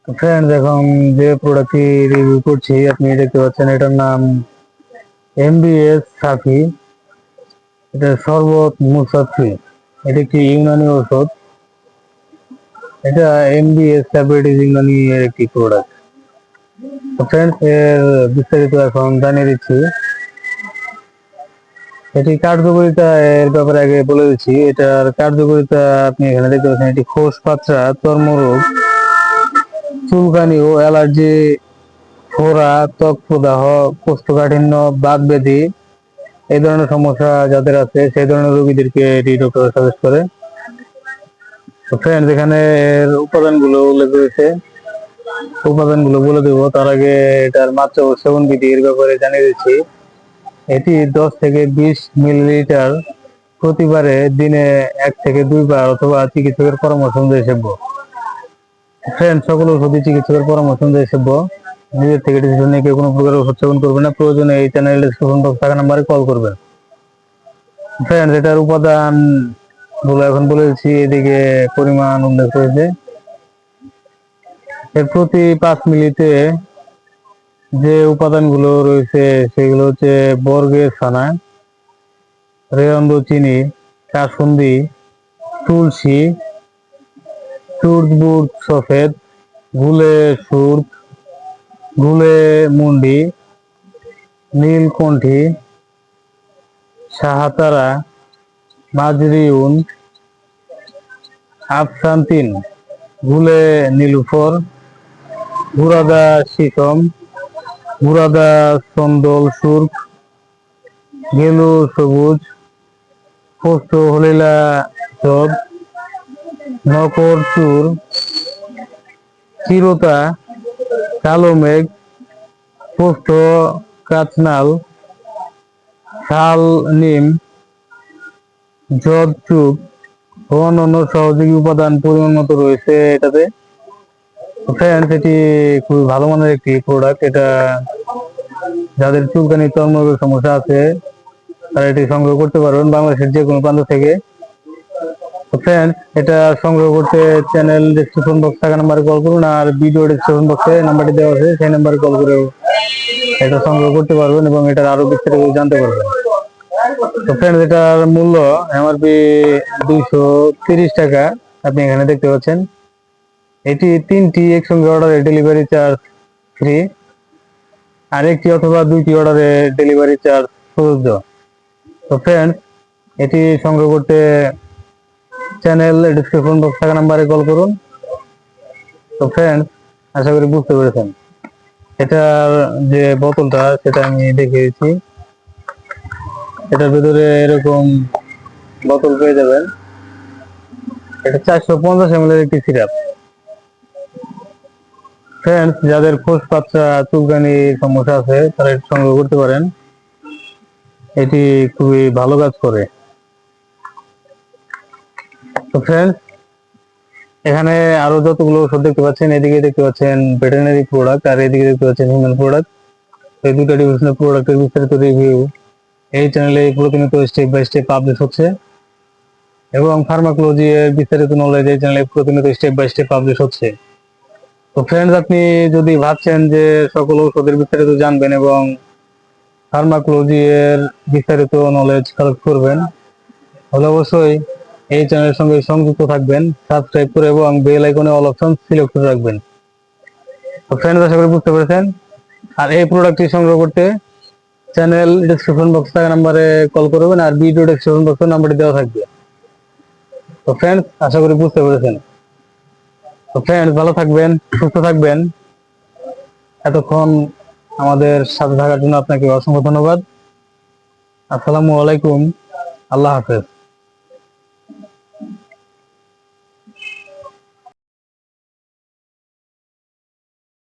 Friends, এখন যে প্রোডাক্টটি রিভিউ করছি আপনি দেখতে পাচ্ছেন, এটার নাম এমবিএস সাফি। এটা শরবত মুসাফি। এটা একটি ইউনানি ঔষধ। এটা এমবিএস ডায়াবেটিস ইউনানি এর একটি প্রোডাক্ট। তো ফ্রেন্ডস, এর বিস্তারিত এখন জানিয়ে দিচ্ছি। এটি কার্যকারিতা এর ব্যাপারে আগে বলে দিচ্ছি। এটার কার্যকারিতা আপনি এখানে দেখতে পাচ্ছেন। এটি খোস পাতলা, চর্মরোগ, চুলকানি ও অ্যালার্জি, ফোড়া, ত্বক প্রদাহ, কোষ্ঠকাঠিন্য, বাতব্যাধি এই ধরনের সমস্যা যাদের আছে সেই ধরনের রোগীদেরকে এটি ডক্টর সাজেস্ট করে। তো ফ্রেন্ডস, এখানে এর উপাদানগুলো উল্লেখ রয়েছে। উপাদানগুলো বলে দেবো তার আগে এটার মাত্রা ও সেবন বিধি এর ব্যাপারে জানিয়ে দিচ্ছি। এটি 10 থেকে 20 মিলিলিটার প্রতিবারে দিনে 1 থেকে 2 বার অথবা চিকিৎসকের পরামর্শ অনুযায়ী সেব্য। ফ্রেন্ড, সকল ওষুধই চিকিৎসকের পরামর্শ অনুযায়ী সেব্য। নিজের থেকে ডিসিশন নিয়ে কেউ কোনো প্রকার ওষুধ সেবন করবে না। প্রয়োজনে এই চ্যানেল ডিসক্রিপশন বক্স থাকা নাম্বারে কল করবেন। ফ্রেন্ড, এটার উপাদান গুলো এখন বলে দিচ্ছি। এদিকে পরিমাণ উল্লেখ রয়েছে। এর প্রতি 5 মিলিতে যে উপাদানগুলো রয়েছে সেগুলো হচ্ছে বর্গের ছানা, রেয়ন্দ চিনি, কাসুন্দি, তুলসী, চুর্দবুর্দ সফেদ, গুলে সুর, গুলে মুন্ডি, নীলকণ্ঠী, শাহাতারা, মাজরিউন, আফসান্তিন, গুলে নীলুফর, বুরাদা শিসম, বুরাদা চন্দল সুর্খ, গেলু সবুজ, পোস্ত হলিলা জব, নকর চুর, চিরতা, কালো মেঘ, পোস্ত কাচনাল, শাল নিম, জব চুপ ও অন্যান্য সহযোগী উপাদান পরিমাণ মতো রয়েছে এটাতে। ফ্রেন্ডস, এটি খুবই ভালো মানের একটি প্রোডাক্ট। এটা যাদের চুলকানি চর্মরোগের সমস্যা আছে তারা এটি সংগ্রহ করতে পারবেন বাংলাদেশের যে কোনো প্রান্ত থেকে। ফ্রেন্ডস, এটা সংগ্রহ করতে চ্যানেল ডিসক্রিপশন বক্স থাকা নাম্বারে কল করুন, আর ভিডিও ডিসক্রিপশন বক্সে নাম্বারটি দেওয়া আছে সেই নাম্বারে কল করে এটা সংগ্রহ করতে পারবেন এবং এটার আরো বিস্তারিত জানতে পারবেন। তো ফ্রেন্ডস, এটার মূল্য এমআরপি 230 টাকা আপনি এখানে দেখতে পাচ্ছেন। এটি 3টি একসঙ্গে অর্ডারে ডেলিভারি চার্জ ফ্রি, আর একটি অথবা 2টি অর্ডারে ডেলিভারি চার্জ প্রযোজ্য। তো ফ্রেন্ডস, এটি সংগ্রহ করতে চ্যানেল ডিসক্রিপশন বক্স থাকা নাম্বারে কল করুন। তো ফ্রেন্ডস, আশা করি বুঝতে পেরেছেন। এটার যে বোতলটা সেটা আমি দেখিয়েছি। এটার ভিতরে এরকম বোতল পেয়ে যাবেন। এটা 450 ml এর একটি সিরাপ। ফ্রেন্ডস, যাদের খোস পাতলা চুলকানি সমস্যা আছে তারা এটি সংগ্রহ করতে পারেন। এটি খুবই ভালো কাজ করে। তো ফ্রেন্ডস, এখানে আরো যতগুলো ওষুধ দেখতে পাচ্ছেন, এদিকে দেখতে পাচ্ছেন ভেটেরিনারি প্রোডাক্ট আর এদিকে দেখতে পাচ্ছেন হিউম্যান প্রোডাক্ট। এই দুটো ডিভিশনাল প্রোডাক্টের বিস্তারিত রিভিউ এই চ্যানেলে প্রতিনিয়ত স্টেপ বাই স্টেপ পাবলিশ হচ্ছে, এবং ফার্মাকোলজি এর বিস্তারিত নলেজ এই চ্যানেলে প্রতিনিয়ত স্টেপ বাই স্টেপ পাবলিশ হচ্ছে। তো ফ্রেন্ডস, আপনি যদি ভাবছেন যে সকল ওষুধের বিস্তারিত জানবেন এবং ফার্মাকোলজি এর বিস্তারিত নলেজ কালেক্ট করবেন, তাহলে অবশ্যই এই চ্যানেলের সঙ্গে সংযুক্ত থাকবেন, সাবস্ক্রাইব করে এবং বেল আইকনে অল অপশন সিলেক্ট করে রাখবেন। তো ফ্রেন্ডস, আশা করি বুঝতে পেরেছেন। আর এই প্রোডাক্টটি সংগ্রহ করতে চ্যানেল ডিসক্রিপশন বক্স থাকা নাম্বারে কল করবেন, আর ভিডিও ডিসক্রিপশন বক্সে নাম্বারটি দেওয়া থাকবে। তো ফ্রেন্ডস, আশা করি বুঝতে পেরেছেন। তো ফ্রেন্ডস, ভালো থাকবেন, সুস্থ থাকবেন। এতক্ষণ আমাদের সাথে থাকার জন্য আপনাকে অসংখ্য ধন্যবাদ। আসসালামু আলাইকুম, আল্লাহ হাফেজ।